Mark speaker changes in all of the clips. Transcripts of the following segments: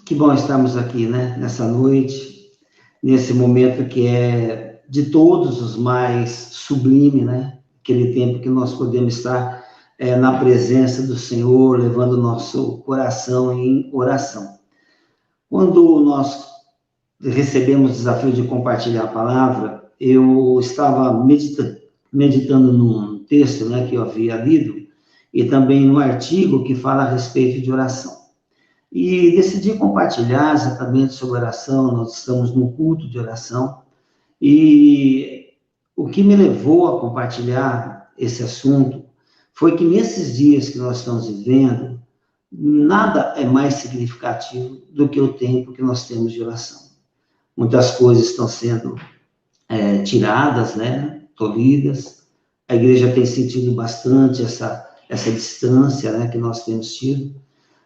Speaker 1: Que bom estarmos aqui, né? Nessa noite, nesse momento que é de todos os mais sublime, né? Aquele tempo que nós podemos estar na presença do Senhor, levando o nosso coração em oração. Quando nós recebemos o desafio de compartilhar a palavra, eu estava meditando num texto, né, que eu havia lido, e também no artigo que fala a respeito de oração. E decidi compartilhar exatamente sobre oração. Nós estamos num culto de oração, e o que me levou a compartilhar esse assunto foi que nesses dias que nós estamos vivendo, nada é mais significativo do que o tempo que nós temos de oração. Muitas coisas estão sendo tiradas, né, tolhidas. A igreja tem sentido bastante essa distância, né, que nós temos tido.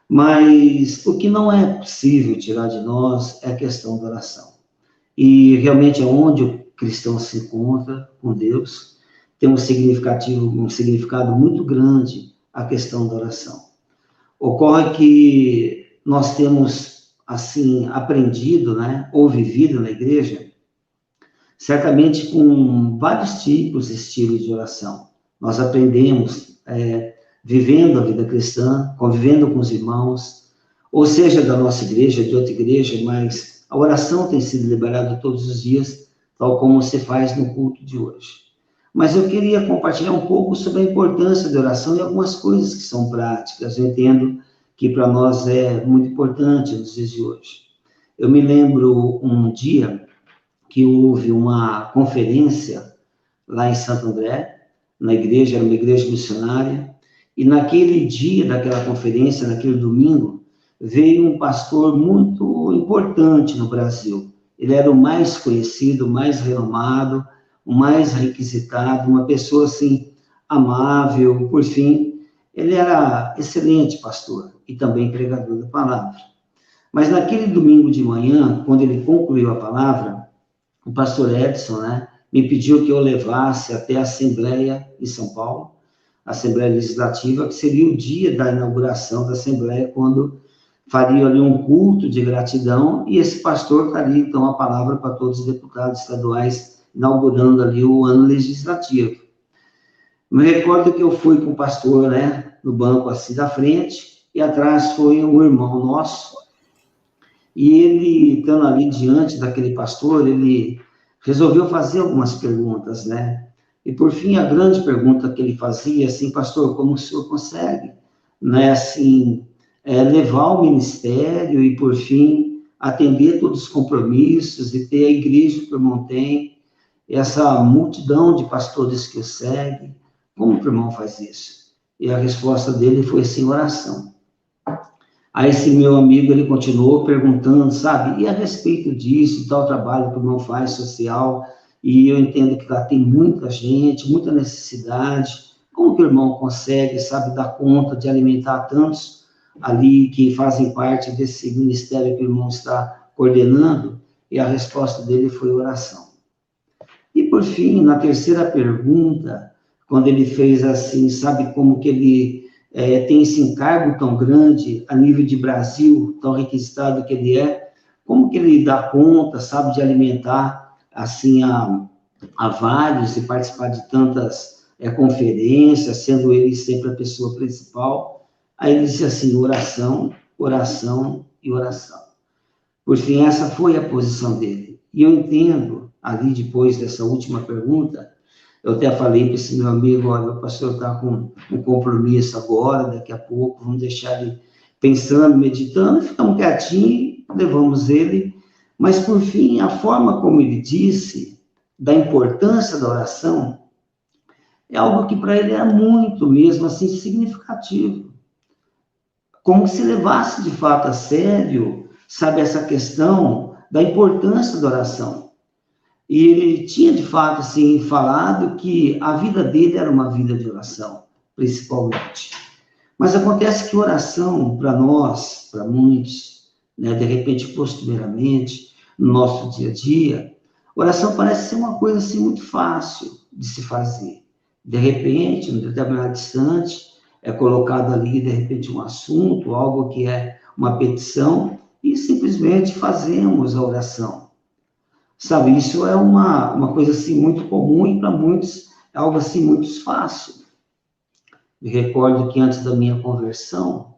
Speaker 1: Mas o que não é possível tirar de nós é a questão da oração. E realmente é onde o cristão se encontra com Deus, tem um significado muito grande a questão da oração. Ocorre que nós temos, assim, aprendido, né, ou vivido na igreja, certamente com vários tipos e estilos de oração. Nós aprendemos vivendo a vida cristã, convivendo com os irmãos, ou seja, da nossa igreja, de outra igreja, mas a oração tem sido liberada todos os dias, tal como se faz no culto de hoje. Mas eu queria compartilhar um pouco sobre a importância da oração e algumas coisas que são práticas. Eu entendo que para nós é muito importante nos dias de hoje. Eu me lembro um dia que houve uma conferência lá em Santo André, na igreja, era uma igreja missionária, e naquele dia daquela conferência, naquele domingo, veio um pastor muito importante no Brasil. Ele era o mais conhecido, o mais renomado, o mais requisitado, uma pessoa assim, amável, por fim. Ele era excelente pastor e também pregador da palavra. Mas naquele domingo de manhã, quando ele concluiu a palavra, o pastor Edson, né, me pediu que eu levasse até a Assembleia em São Paulo, a Assembleia Legislativa, que seria o dia da inauguração da Assembleia, quando faria ali um culto de gratidão, e esse pastor daria, então, a palavra para todos os deputados estaduais, inaugurando ali o ano legislativo. Me recordo que eu fui com o pastor, né, no banco assim da frente, e atrás foi um irmão nosso, e ele, estando ali diante daquele pastor, ele resolveu fazer algumas perguntas, né? E, por fim, a grande pergunta que ele fazia, assim, pastor, como o senhor consegue, né, assim, levar o ministério e, por fim, atender todos os compromissos e ter a igreja que o irmão tem, essa multidão de pastores que o segue, como o irmão faz isso? E a resposta dele foi assim, oração. Aí esse meu amigo, ele continuou perguntando, sabe, e a respeito disso, tal trabalho que o irmão faz social, e eu entendo que lá tem muita gente, muita necessidade, como que o irmão consegue, sabe, dar conta de alimentar tantos ali que fazem parte desse ministério que o irmão está coordenando? E a resposta dele foi oração. E por fim, na terceira pergunta, quando ele fez assim, sabe como que ele tem esse encargo tão grande a nível de Brasil, tão requisitado que ele é, como que ele dá conta, sabe, de alimentar, assim, a vários e participar de tantas conferências, sendo ele sempre a pessoa principal? Aí ele disse assim, oração, oração e oração. Por fim, essa foi a posição dele. E eu entendo, ali depois dessa última pergunta, eu até falei para esse meu amigo, olha, o pastor está com um compromisso agora, daqui a pouco, vamos deixar ele pensando, meditando, ficamos quietinhos, levamos ele, mas por fim, a forma como ele disse, da importância da oração, é algo que para ele era muito mesmo, assim, significativo. Como se levasse de fato a sério, sabe, essa questão da importância da oração. E ele tinha, de fato, assim, falado que a vida dele era uma vida de oração, principalmente. Mas acontece que oração, para nós, para muitos, né, de repente, costumeiramente, no nosso dia a dia, oração parece ser uma coisa, assim, muito fácil de se fazer. De repente, num determinado instante, é colocado ali, de repente, um assunto, algo que é uma petição, e simplesmente fazemos a oração. Sabe, isso é uma coisa assim muito comum e para muitos é algo assim muito fácil. Me recordo que antes da minha conversão,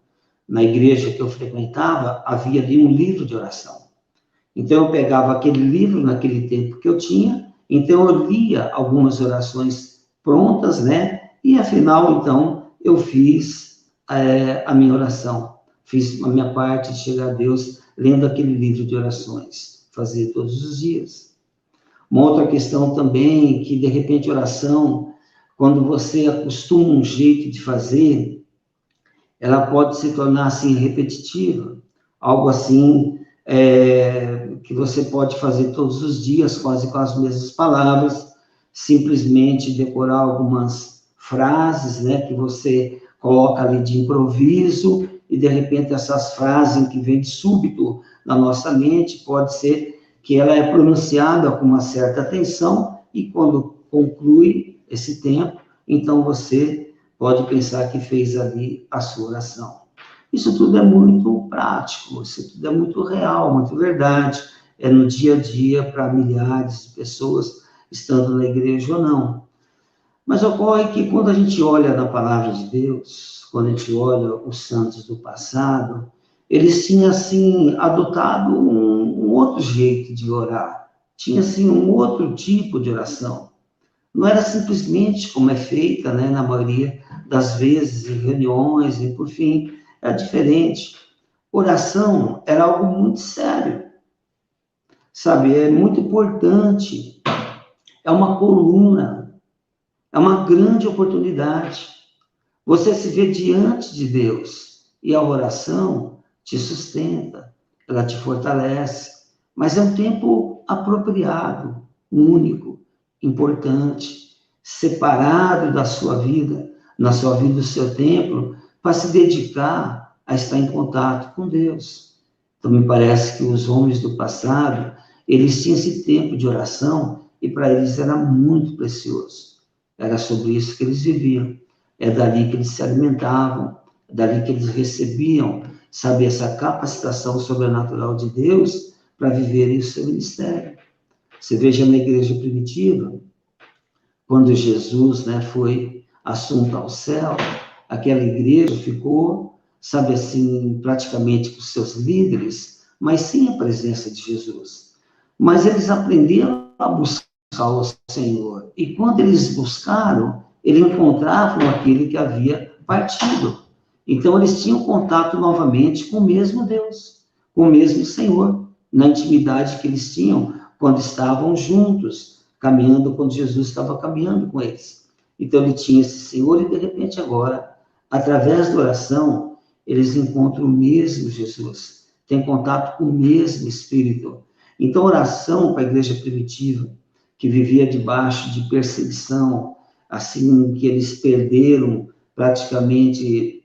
Speaker 1: na igreja que eu frequentava, havia ali um livro de oração. Então eu pegava aquele livro naquele tempo que eu tinha, então eu lia algumas orações prontas, né? E afinal, então, eu fiz a minha oração. Fiz a minha parte de chegar a Deus lendo aquele livro de orações. Fazia todos os dias. Uma outra questão também, que de repente oração, quando você acostuma um jeito de fazer, ela pode se tornar assim repetitiva, algo assim que você pode fazer todos os dias, quase com as mesmas palavras, simplesmente decorar algumas frases, né, que você coloca ali de improviso, e de repente essas frases que vêm de súbito na nossa mente, pode ser que ela é pronunciada com uma certa atenção, e quando conclui esse tempo, então você pode pensar que fez ali a sua oração. Isso tudo é muito prático, isso tudo é muito real, muito verdade. É no dia a dia para milhares de pessoas, estando na igreja ou não. Mas ocorre que quando a gente olha na palavra de Deus, quando a gente olha os santos do passado, eles tinham, assim, adotado um outro jeito de orar. Tinha, assim, um outro tipo de oração. Não era simplesmente como é feita, né, na maioria das vezes, em reuniões, e por fim, era diferente. Oração era algo muito sério, sabe? É muito importante, é uma coluna, é uma grande oportunidade. Você se vê diante de Deus e a oração te sustenta, ela te fortalece, mas é um tempo apropriado, único, importante, separado da sua vida, na sua vida, do seu tempo, para se dedicar a estar em contato com Deus. Então, me parece que os homens do passado, eles tinham esse tempo de oração e para eles era muito precioso. Era sobre isso que eles viviam. É dali que eles se alimentavam, é dali que eles recebiam, sabe, essa capacitação sobrenatural de Deus para viverem o seu ministério. Você veja na igreja primitiva, quando Jesus, né, foi assunto ao céu, aquela igreja ficou, sabe assim, praticamente com seus líderes, mas sem a presença de Jesus. Mas eles aprenderam a buscar o Senhor. E quando eles buscaram, eles encontravam aquele que havia partido. Então eles tinham contato novamente com o mesmo Deus, com o mesmo Senhor, na intimidade que eles tinham quando estavam juntos, caminhando, quando Jesus estava caminhando com eles. Então ele tinha esse Senhor e de repente agora, através da oração, eles encontram o mesmo Jesus, têm contato com o mesmo Espírito. Então, oração para a igreja primitiva, que vivia debaixo de perseguição, assim que eles perderam praticamente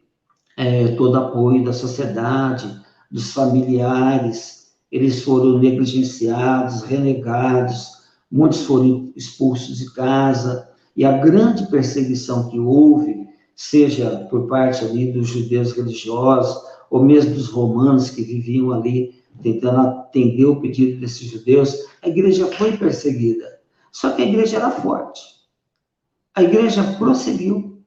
Speaker 1: todo apoio da sociedade, dos familiares, eles foram negligenciados, renegados, muitos foram expulsos de casa, e a grande perseguição que houve, seja por parte ali dos judeus religiosos, ou mesmo dos romanos que viviam ali tentando atender o pedido desses judeus, a igreja foi perseguida. Só que a igreja era forte. A igreja prosseguiu.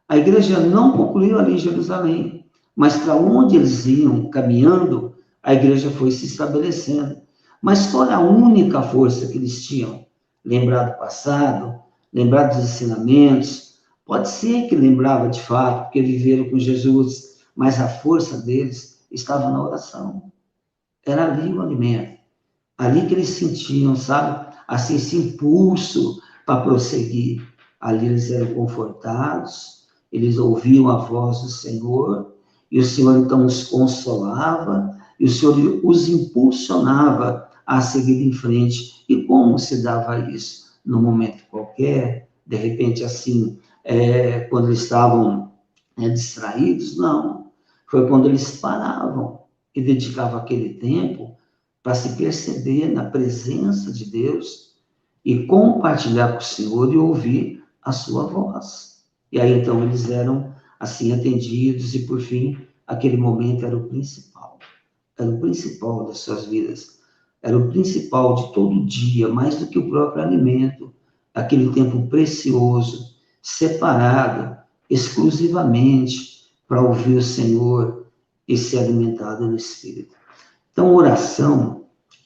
Speaker 1: A igreja não concluiu ali em Jerusalém, mas para onde eles iam caminhando, a igreja foi se estabelecendo. Mas qual era a única força que eles tinham? Lembrar do passado, lembrar dos ensinamentos. Pode ser que lembrava de fato, porque viveram com Jesus, mas a força deles estava na oração. Era ali o alimento. Ali que eles sentiam, sabe? Assim, esse impulso para prosseguir. Ali eles eram confortados, eles ouviam a voz do Senhor, e o Senhor então os consolava, e o Senhor os impulsionava a seguir em frente. E como se dava isso? Num momento qualquer, de repente assim, quando eles estavam distraídos? Não. Foi quando eles paravam e dedicavam aquele tempo para se perceber na presença de Deus e compartilhar com o Senhor e ouvir a sua voz. E aí, então, eles eram, assim, atendidos e, por fim, aquele momento era o principal. era o principal das suas vidas, era o principal de todo dia, mais do que o próprio alimento, aquele tempo precioso, separado exclusivamente para ouvir o Senhor e ser alimentado no Espírito. Então, oração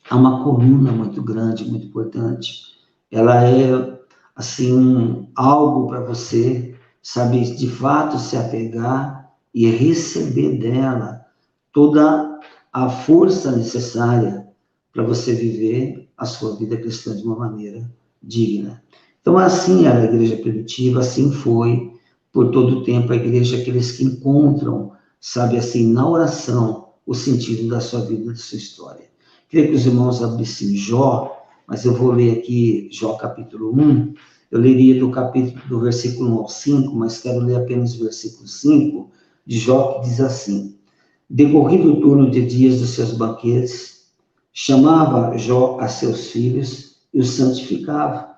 Speaker 1: é uma coluna muito grande, muito importante. Ela é, assim, algo para você, sabe, de fato se apegar e receber dela toda a força necessária para você viver a sua vida cristã de uma maneira digna. Então, assim era a igreja primitiva, assim foi por todo o tempo a igreja, aqueles que encontram, sabe, assim, na oração, o sentido da sua vida, da sua história. Queria que os irmãos abrissem Jó, mas eu vou ler aqui Jó capítulo 1, eu leria do versículo 1 ao 5, mas quero ler apenas o versículo 5 de Jó, que diz assim: decorrido o turno de dias dos seus banquetes, chamava Jó a seus filhos e os santificava.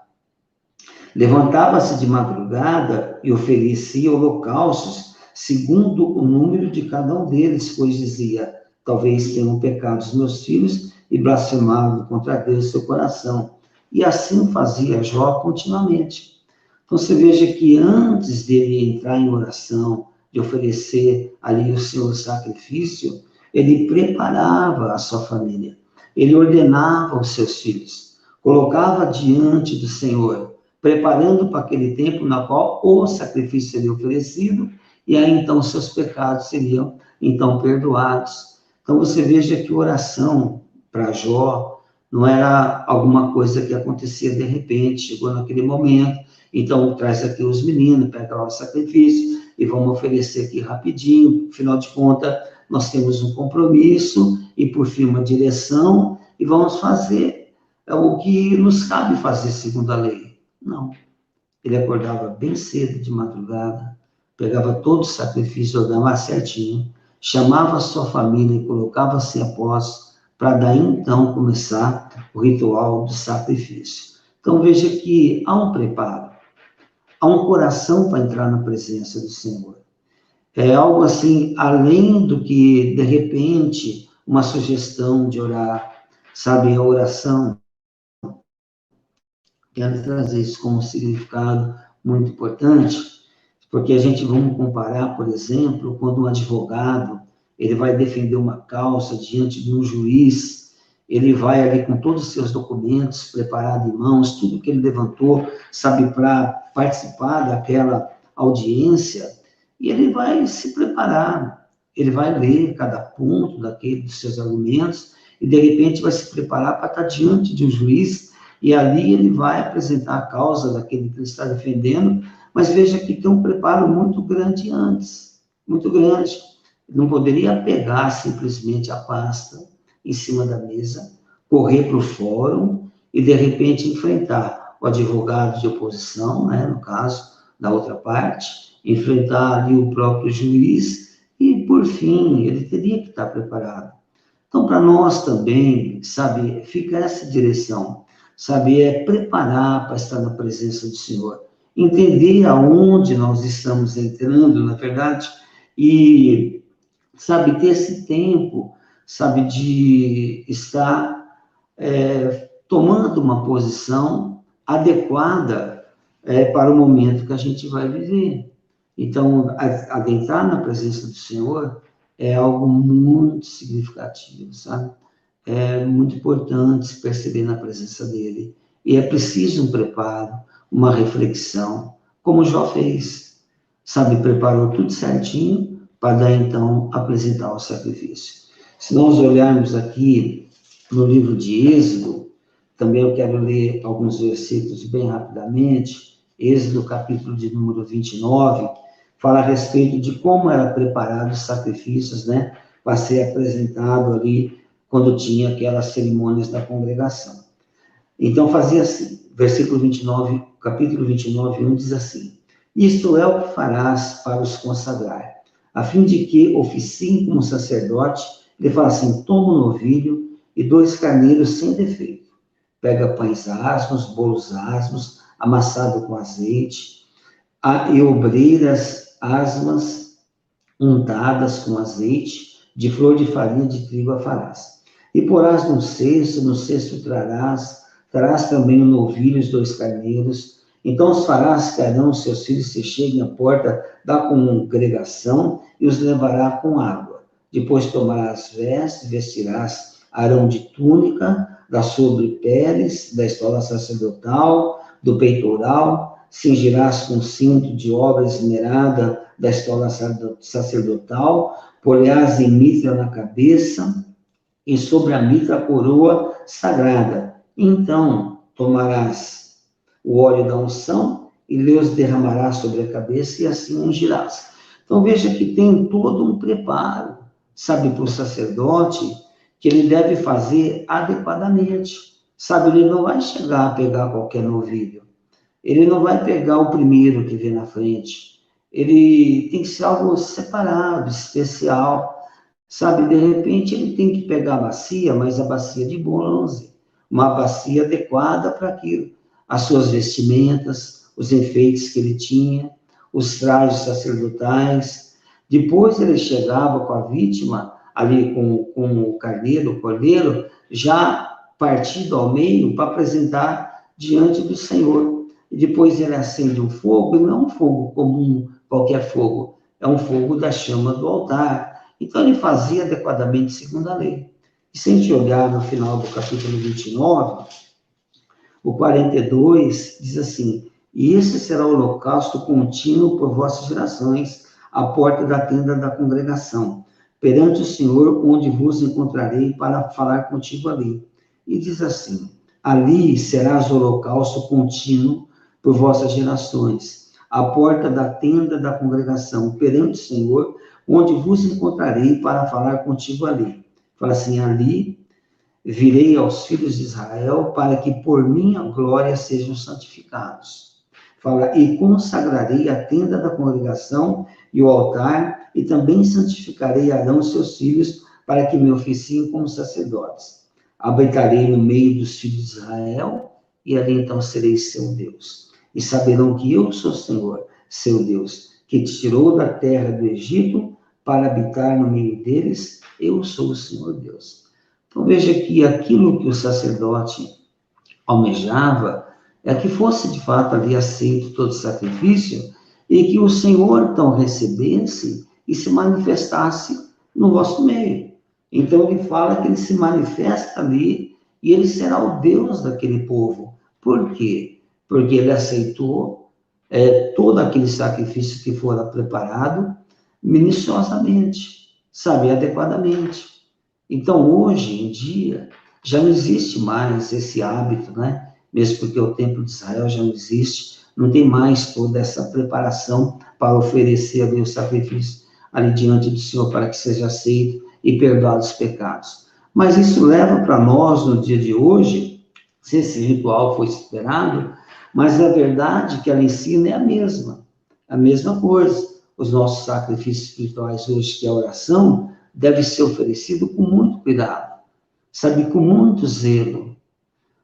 Speaker 1: Levantava-se de madrugada e oferecia holocaustos segundo o número de cada um deles, pois dizia: talvez tenham pecado os meus filhos e blasfemado contra Deus seu coração. E assim fazia Jó continuamente. Então você veja que antes dele entrar em oração, de oferecer ali o seu sacrifício, ele preparava a sua família, ele ordenava os seus filhos, colocava diante do Senhor, preparando para aquele tempo na qual o sacrifício seria oferecido, e aí então seus pecados seriam então perdoados. Então você veja que oração para Jó não era alguma coisa que acontecia de repente, chegou naquele momento, então traz aqui os meninos, pega lá o sacrifício e vamos oferecer aqui rapidinho, afinal de contas nós temos um compromisso e por fim uma direção e vamos fazer o que nos cabe fazer segundo a lei. Não. Ele acordava bem cedo de madrugada, pegava todo o sacrifício, ordenava certinho, chamava a sua família e colocava-se a pós, para daí então começar o ritual do sacrifício. Então veja que há um preparo, há um coração para entrar na presença do Senhor. É algo assim, além do que, de repente, uma sugestão de orar, sabe, a oração. Quero trazer isso como um significado muito importante, porque a gente vamos comparar, por exemplo, quando um advogado, ele vai defender uma causa diante de um juiz, ele vai ali com todos os seus documentos preparados em mãos, tudo que ele levantou, sabe, para participar daquela audiência, e ele vai se preparar, ele vai ler cada ponto dos seus argumentos, e de repente vai se preparar para estar diante de um juiz, e ali ele vai apresentar a causa daquele que ele está defendendo, mas veja que tem um preparo muito grande antes, muito grande. Não poderia pegar simplesmente a pasta em cima da mesa, correr para o fórum e, de repente, enfrentar o advogado de oposição, né, no caso da outra parte, enfrentar ali o próprio juiz e, por fim, ele teria que estar preparado. Então, para nós também, sabe, fica essa direção, sabe, é preparar para estar na presença do Senhor, entender aonde nós estamos entrando, na verdade, e, sabe, ter esse tempo, sabe, de estar tomando uma posição adequada para o momento que a gente vai viver. Então, adentrar na presença do Senhor é algo muito significativo, sabe? É muito importante se perceber na presença dele. E é preciso um preparo, uma reflexão, como Jó fez. Sabe, preparou tudo certinho para daí, então, apresentar o sacrifício. Se nós olharmos aqui no livro de Êxodo, também eu quero ler alguns versículos bem rapidamente. Êxodo, capítulo de número 29, fala a respeito de como era preparado os sacrifícios, né, para ser apresentado ali quando tinha aquelas cerimônias da congregação. Então fazia assim, versículo 29, capítulo 29, 1 diz assim: isto é o que farás para os consagrar, a fim de que oficiem como sacerdote. Ele fala assim: toma um novilho e 2 carneiros sem defeito, pega pães asmos, bolos asmos, amassado com azeite, e obreiras asmas untadas com azeite, de flor de farinha de trigo a farás. E porás no cesto trarás também um novilho, os 2 carneiros. Então os farás que Arão, seus filhos, se cheguem à porta da congregação e os levará com água. Depois tomarás vestes, vestirás Arão de túnica, da sobrepeles, da estola sacerdotal, do peitoral, cingirás com cinto de obra esmerada da estola sacerdotal, porás em mitra na cabeça, e sobre a mitra a coroa sagrada. Então tomarás o óleo da unção e Deus derramará sobre a cabeça e assim ungirás. Então veja que tem todo um preparo, sabe, para o sacerdote, que ele deve fazer adequadamente. Sabe, ele não vai chegar a pegar qualquer novilho. Ele não vai pegar o primeiro que vem na frente. Ele tem que ser algo separado, especial. Sabe, de repente ele tem que pegar a bacia, mas a bacia de bronze, uma bacia adequada para aquilo. As suas vestimentas, os enfeites que ele tinha, os trajes sacerdotais. Depois ele chegava com a vítima, ali com o carneiro, o cordeiro, já partido ao meio para apresentar diante do Senhor. E depois ele acende um fogo, e não é um fogo comum, qualquer fogo, é um fogo da chama do altar. Então ele fazia adequadamente segundo a lei. E se a gente olhar no final do capítulo 29, o 42 diz assim: e esse será o holocausto contínuo por vossas gerações, à porta da tenda da congregação, perante o Senhor, onde vos encontrarei para falar contigo ali. E diz assim: ali serás o holocausto contínuo por vossas gerações, à porta da tenda da congregação, perante o Senhor, onde vos encontrarei para falar contigo ali. Fala assim: ali virei aos filhos de Israel para que por minha glória sejam santificados. Fala, e consagrarei a tenda da congregação e o altar, e também santificarei Arão e seus filhos, para que me oficiem como sacerdotes. Habitarei no meio dos filhos de Israel, e ali então serei seu Deus. E saberão que eu sou o Senhor, seu Deus, que te tirou da terra do Egito para habitar no meio deles. Eu sou o Senhor Deus. Então veja que aquilo que o sacerdote almejava é que fosse de fato ali aceito todo o sacrifício e que o Senhor então recebesse e se manifestasse no vosso meio. Então ele fala que ele se manifesta ali e ele será o Deus daquele povo. Por quê? Porque ele aceitou todo aquele sacrifício que fora preparado minuciosamente, sabe, adequadamente. Então, hoje em dia, já não existe mais esse hábito, né? Mesmo porque o templo de Israel já não existe, não tem mais toda essa preparação para oferecer ali o sacrifício ali diante do Senhor para que seja aceito e perdoado os pecados. Mas isso leva para nós, no dia de hoje, se esse ritual foi esperado, mas a verdade que ela ensina é a mesma coisa. Os nossos sacrifícios espirituais hoje, que é a oração, deve ser oferecido com muito cuidado, sabe, com muito zelo,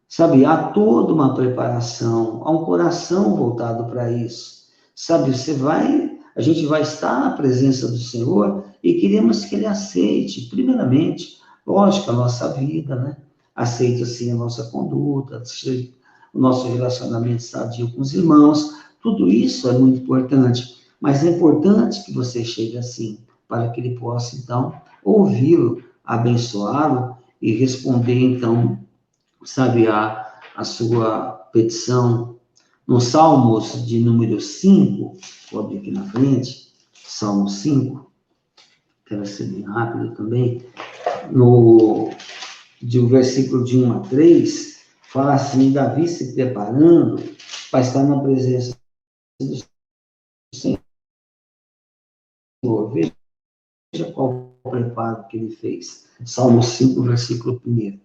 Speaker 1: sabe, há toda uma preparação, há um coração voltado para isso, sabe, a gente vai estar na presença do Senhor e queremos que Ele aceite, primeiramente, lógico, a nossa vida, né, aceite assim a nossa conduta, o nosso relacionamento sadio com os irmãos, tudo isso é muito importante, mas é importante que você chegue assim, para que ele possa, então, ouvi-lo, abençoá-lo e responder, então, sabe, a sua petição. No Salmos de número 5, vou abrir aqui na frente, Salmo 5, quero ser bem rápido também, de um versículo de 1 a 3, fala assim, Davi se preparando para estar na presença do Senhor. Veja qual o preparo que ele fez. Salmo 5, versículo 1.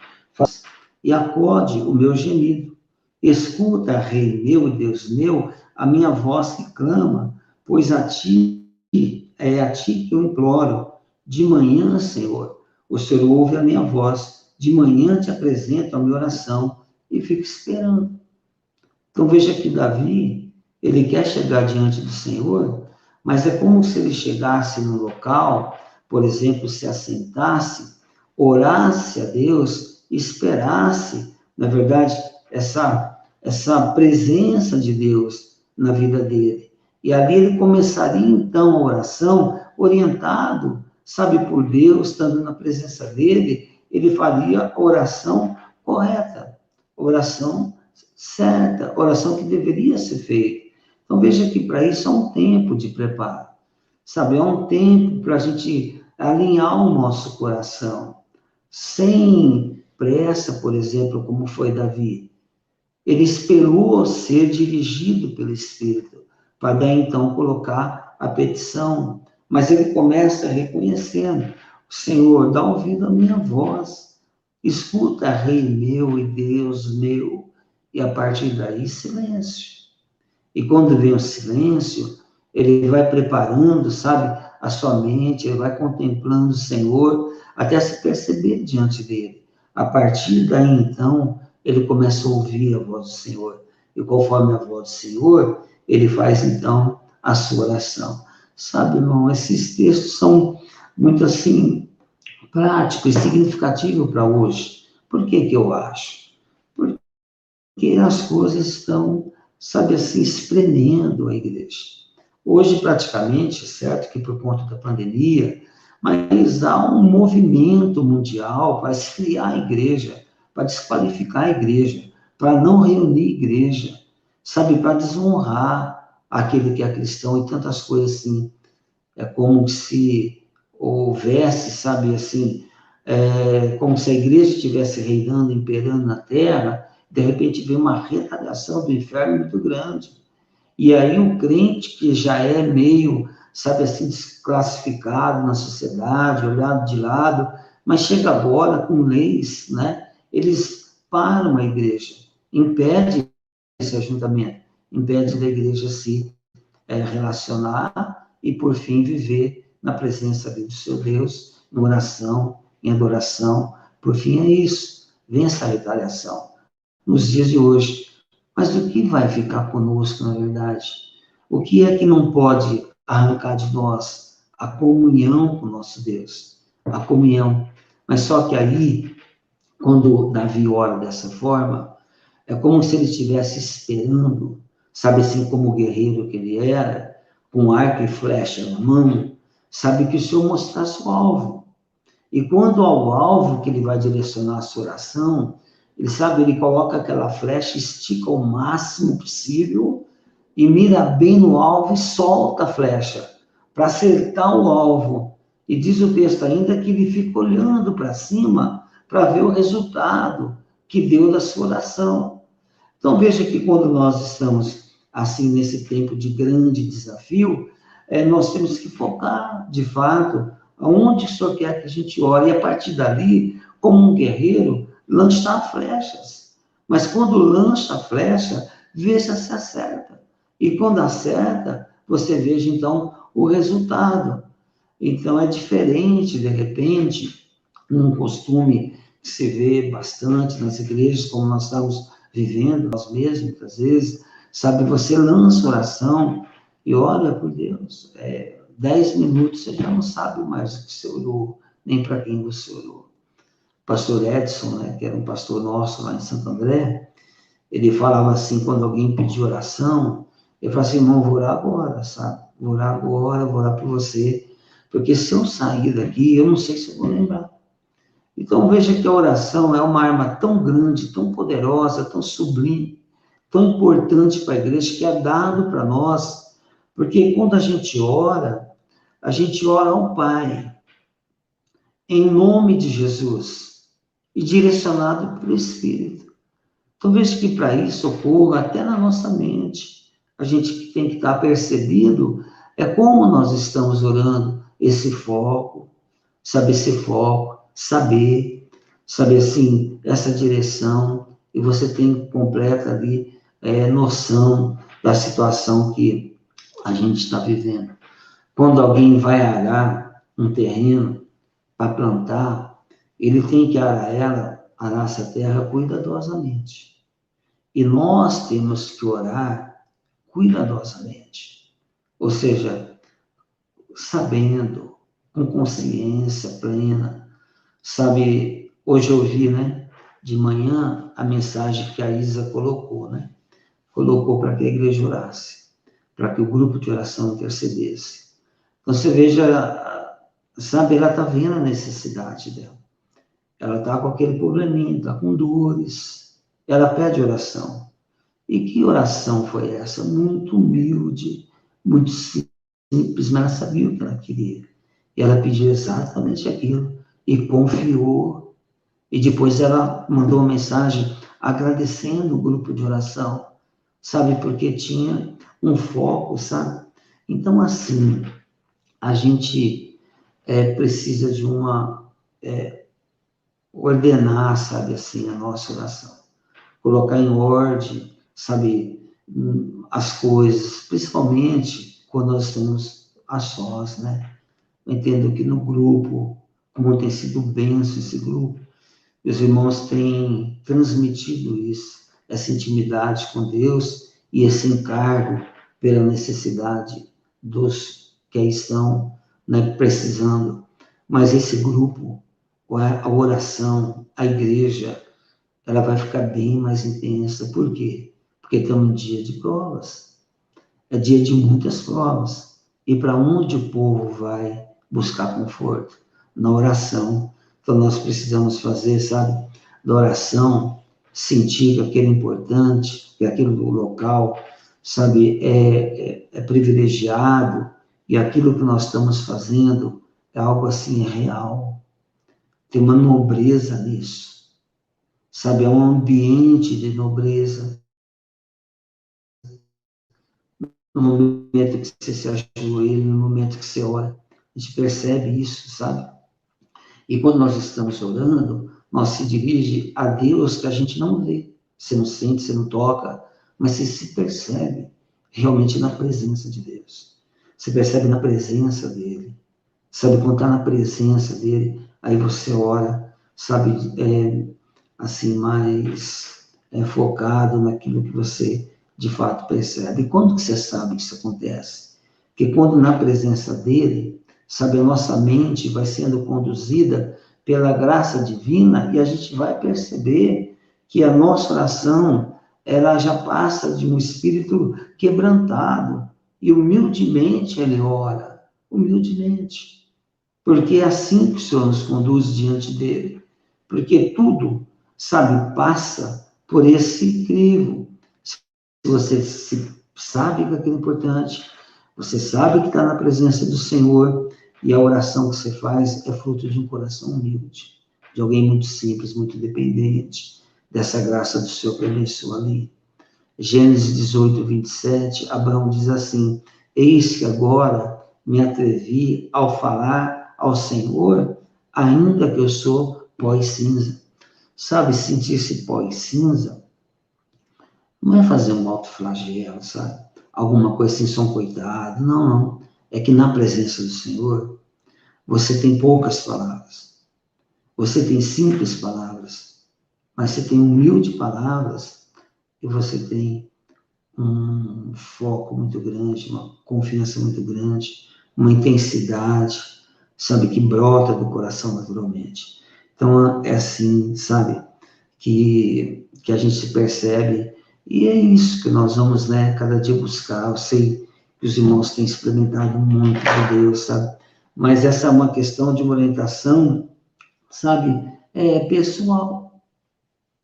Speaker 1: E acode o meu gemido. Escuta, Rei meu e Deus meu, a minha voz que clama, pois é a ti que eu imploro. De manhã, Senhor, o Senhor ouve a minha voz. De manhã te apresento a minha oração e fico esperando. Então veja que Davi, ele quer chegar diante do Senhor, mas é como se ele chegasse no local por exemplo, se assentasse, orasse a Deus, esperasse, na verdade, essa presença de Deus na vida dele. E ali ele começaria, então, a oração orientado, sabe, por Deus, estando na presença dele, ele faria a oração correta, oração certa, oração que deveria ser feita. Então, veja que para isso há um tempo de preparo, sabe? Há um tempo para a gente alinhar o nosso coração, sem pressa, por exemplo, como foi Davi. Ele esperou ser dirigido pelo Espírito, para daí então colocar a petição. Mas ele começa reconhecendo: Senhor, dá ouvido à minha voz, escuta, Rei meu e Deus meu. E a partir daí, silêncio. E quando vem o silêncio, ele vai preparando, sabe, a sua mente, ele vai contemplando o Senhor, até se perceber diante dele. A partir daí, então, ele começa a ouvir a voz do Senhor. E conforme a voz do Senhor, ele faz, então, a sua oração. Sabe, irmão, esses textos são muito, assim, práticos e significativos para hoje. Por que que eu acho? Porque as coisas estão, sabe assim, espremendo a igreja. Hoje, praticamente, certo que por conta da pandemia, mas há um movimento mundial para esfriar a igreja, para desqualificar a igreja, para não reunir a igreja, sabe, para desonrar aquele que é cristão e tantas coisas assim. É como se houvesse, sabe, assim, como se a igreja estivesse reinando, imperando na terra, de repente vem uma retaliação do inferno muito grande. E aí o crente que já é meio, sabe assim, desclassificado na sociedade, olhado de lado, mas chega agora com leis, né? Eles param a igreja, impede esse ajuntamento, impede da igreja se relacionar e, por fim, viver na presença do seu Deus, em oração, em adoração. Por fim, é isso. Vem essa retaliação nos dias de hoje. Mas o que vai ficar conosco, na verdade? O que é que não pode arrancar de nós? A comunhão com o nosso Deus. A comunhão. Mas só que aí, quando Davi ora dessa forma, é como se ele estivesse esperando, sabe assim, como guerreiro que ele era, com arco e flecha na mão, sabe que o Senhor mostrasse o alvo. E quando ao alvo que ele vai direcionar a sua oração, ele sabe, ele coloca aquela flecha, estica o máximo possível e mira bem no alvo e solta a flecha para acertar o alvo. E diz o texto ainda que ele fica olhando para cima para ver o resultado que deu da sua oração. Então veja que quando nós estamos assim nesse tempo de grande desafio, nós temos que focar, de fato, aonde o Senhor quer que a gente ore, e a partir dali, como um guerreiro, lançar flechas. Mas quando lança a flecha, veja se acerta. E quando acerta, você veja, então, o resultado. Então, é diferente, de repente, um costume que se vê bastante nas igrejas, como nós estamos vivendo, nós mesmos, muitas vezes, sabe, você lança oração e ora por Deus. 10 minutos você já não sabe mais o que você orou, nem para quem você orou. O pastor Edson, né, que era um pastor nosso lá em Santo André, ele falava assim, quando alguém pedia oração, ele falava assim, irmão, vou orar agora, sabe? Vou orar agora, vou orar por você, porque se eu sair daqui, eu não sei se eu vou lembrar. Então veja que a oração é uma arma tão grande, tão poderosa, tão sublime, tão importante para a igreja, que é dado para nós, porque quando a gente ora ao Pai, em nome de Jesus, e direcionado pelo Espírito. Então veja que para isso ocorra até na nossa mente. A gente tem que estar percebido como nós estamos orando, esse foco, saber esse foco, saber assim, essa direção, e você tem completa ali noção da situação que a gente está vivendo. Quando alguém vai arar um terreno para plantar, ele tem que arar essa terra cuidadosamente. E nós temos que orar cuidadosamente. Ou seja, sabendo, com consciência plena. Sabe, hoje eu vi, né, de manhã, a mensagem que a Isa colocou, né? Colocou para que a igreja orasse, para que o grupo de oração intercedesse. Então, você veja, sabe, ela está vendo a necessidade dela. Ela está com aquele probleminha, está com dores. Ela pede oração. E que oração foi essa? Muito humilde, muito simples, mas ela sabia o que ela queria. E ela pediu exatamente aquilo. E confiou. E depois ela mandou uma mensagem agradecendo o grupo de oração. Sabe, porque tinha um foco, sabe? Então, assim, a gente precisa de ordenar, sabe, assim, a nossa oração. Colocar em ordem, sabe, as coisas, principalmente quando nós estamos a sós, né? Eu entendo que no grupo, como tem sido benção esse grupo, os irmãos têm transmitido isso, essa intimidade com Deus e esse encargo pela necessidade dos que aí estão, né, precisando. Mas esse grupo, a oração, a igreja, ela vai ficar bem mais intensa. Por quê? Porque estamos em dia de provas. É dia de muitas provas. E para onde o povo vai buscar conforto? Na oração. Então nós precisamos fazer, sabe, da oração, sentir que aquilo é importante, que aquilo do local, sabe, é privilegiado, e aquilo que nós estamos fazendo é algo assim real. Tem uma nobreza nisso. Sabe, é um ambiente de nobreza. No momento que você se ajoelha, no momento que você ora, a gente percebe isso, sabe? E quando nós estamos orando, nós se dirige a Deus que a gente não vê. Você não sente, você não toca, mas você se percebe realmente na presença de Deus. Você percebe na presença dele. Sabe, quando está na presença dele, aí você ora, sabe, assim, mais focado naquilo que você de fato percebe. E quando que você sabe que isso acontece? Porque quando na presença dele, sabe, a nossa mente vai sendo conduzida pela graça divina e a gente vai perceber que a nossa oração, ela já passa de um espírito quebrantado e humildemente ele ora, humildemente. Porque é assim que o Senhor nos conduz diante dele. Porque tudo, sabe, passa por esse crivo. Se você sabe que aquilo é importante, você sabe que está na presença do Senhor, e a oração que você faz é fruto de um coração humilde, de alguém muito simples, muito dependente dessa graça do Senhor que abençoa ali. Gênesis 18, 27, Abraão diz assim: eis que agora me atrevi ao falar ao Senhor, ainda que eu sou pó e cinza. Sabe, sentir-se pó e cinza não é fazer um autoflagelo, sabe? Alguma coisa assim, só um coitado. Não, não. É que na presença do Senhor, você tem poucas palavras. Você tem simples palavras. Mas você tem humilde palavras e você tem um foco muito grande, uma confiança muito grande, uma intensidade, sabe, que brota do coração naturalmente. Então, é assim, sabe, que a gente se percebe, e é isso que nós vamos, né, cada dia buscar. Eu sei que os irmãos têm experimentado muito de Deus, sabe, mas essa é uma questão de uma orientação, sabe, pessoal,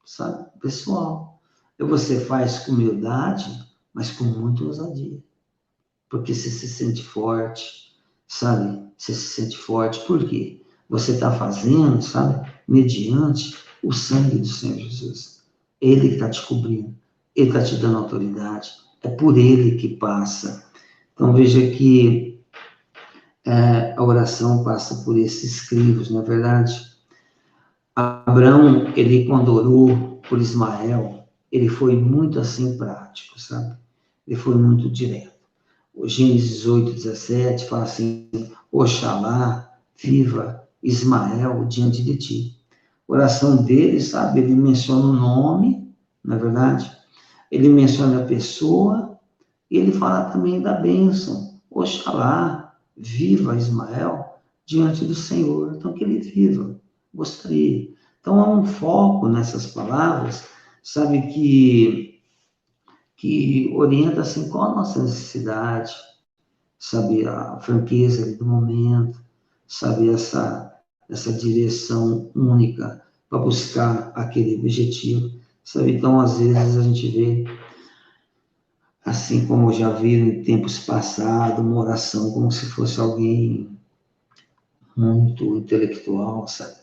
Speaker 1: sabe, pessoal. Você faz com humildade, mas com muita ousadia, porque você se sente forte, sabe, você se sente forte, por quê? Você está fazendo, sabe, mediante o sangue do Senhor Jesus. Ele que está te cobrindo, ele está te dando autoridade, é por ele que passa. Então veja que a oração passa por esses crivos, não é verdade? Abraão, ele quando orou por Ismael, ele foi muito assim prático, sabe? Ele foi muito direto. O Gênesis 8, 17 fala assim: Oxalá viva Ismael diante de ti. A oração dele, sabe? Ele menciona o nome, não é verdade? Ele menciona a pessoa e ele fala também da bênção. Oxalá viva Ismael diante do Senhor. Então, que ele viva, gostaria. Então, há um foco nessas palavras, sabe, que orienta, assim, qual a nossa necessidade, sabe, a franqueza do momento, sabe, essa direção única para buscar aquele objetivo, sabe? Então, às vezes, a gente vê, assim como eu já vi em tempos passados, uma oração como se fosse alguém muito intelectual, sabe?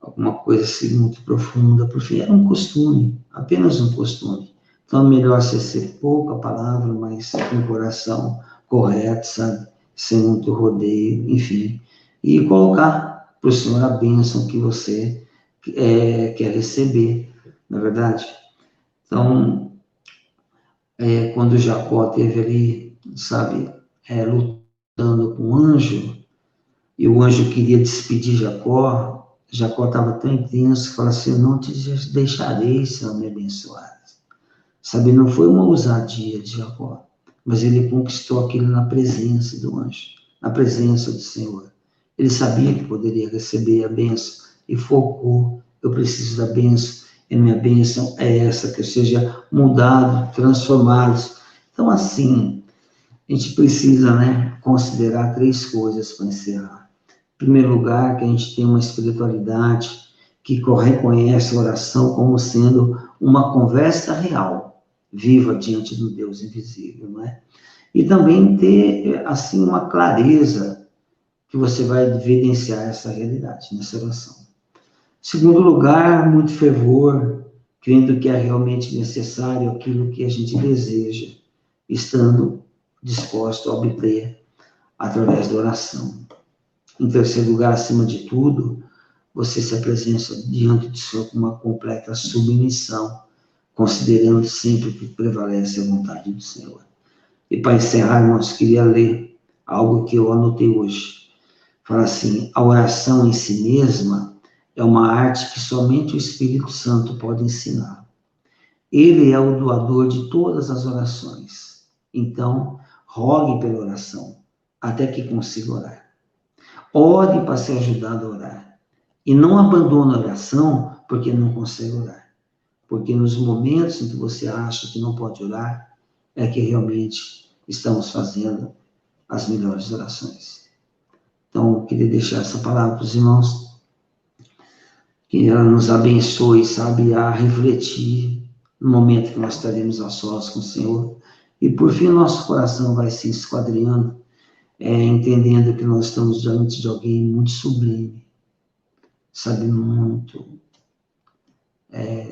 Speaker 1: Alguma coisa assim muito profunda, porque era um costume, apenas um costume. Então, é melhor você ser pouca palavra, mas com o coração correto, sabe? Sem muito rodeio, enfim. E colocar para o Senhor a bênção que você quer receber, não é verdade? Então, quando Jacó teve ali, sabe, lutando com o anjo, e o anjo queria despedir Jacó, Jacó estava tão intenso que falou assim: eu não te deixarei se não me abençoar. Sabe, não foi uma ousadia de Jacó, mas ele conquistou aquilo na presença do anjo, na presença do Senhor. Ele sabia que poderia receber a bênção e focou: eu preciso da bênção, e minha bênção é essa, que eu seja mudado, transformado. Então, assim, a gente precisa, né, considerar 3 coisas para encerrar. Em primeiro lugar, que a gente tem uma espiritualidade que reconhece a oração como sendo uma conversa real, viva diante do Deus invisível, não é? E também ter, assim, uma clareza que você vai evidenciar essa realidade nessa oração. Em segundo lugar, muito fervor, crendo que é realmente necessário aquilo que a gente deseja, estando disposto a obter através da oração. Em terceiro lugar, acima de tudo, você se apresenta diante do Senhor com uma completa submissão, considerando sempre que prevalece a vontade do Senhor. E para encerrar, irmãos, queria ler algo que eu anotei hoje. Fala assim: a oração em si mesma é uma arte que somente o Espírito Santo pode ensinar. Ele é o doador de todas as orações. Então, rogue pela oração, até que consiga orar. Ore para ser ajudado a orar. E não abandone a oração porque não consegue orar. Porque nos momentos em que você acha que não pode orar, é que realmente estamos fazendo as melhores orações. Então, eu queria deixar essa palavra para os irmãos, que ela nos abençoe, sabe, a refletir no momento que nós estaremos a sós com o Senhor. E por fim, nosso coração vai se esquadrinhando, entendendo que nós estamos diante de alguém muito sublime, sabe, muito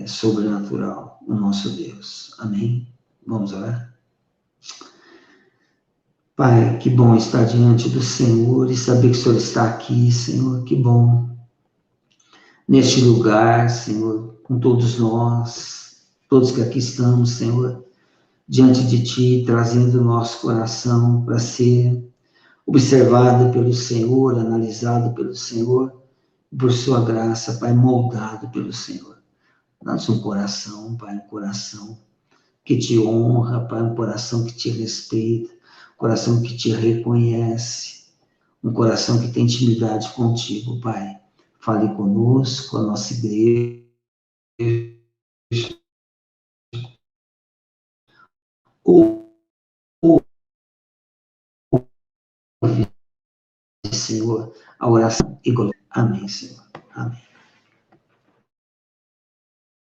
Speaker 1: sobrenatural, o nosso Deus. Amém? Vamos orar? Pai, que bom estar diante do Senhor e saber que o Senhor está aqui, Senhor, que bom. Neste lugar, Senhor, com todos nós, todos que aqui estamos, Senhor, diante de Ti, trazendo o nosso coração para ser observado pelo Senhor, analisado pelo Senhor, por Sua graça, Pai, moldado pelo Senhor. Dá-nos um coração, Pai, um coração que Te honra, Pai, um coração que Te respeita, um coração que Te reconhece, um coração que tem intimidade contigo, Pai. Fale conosco, a nossa igreja. Ouve, Senhor, a oração e glória. Amém, Senhor. Amém.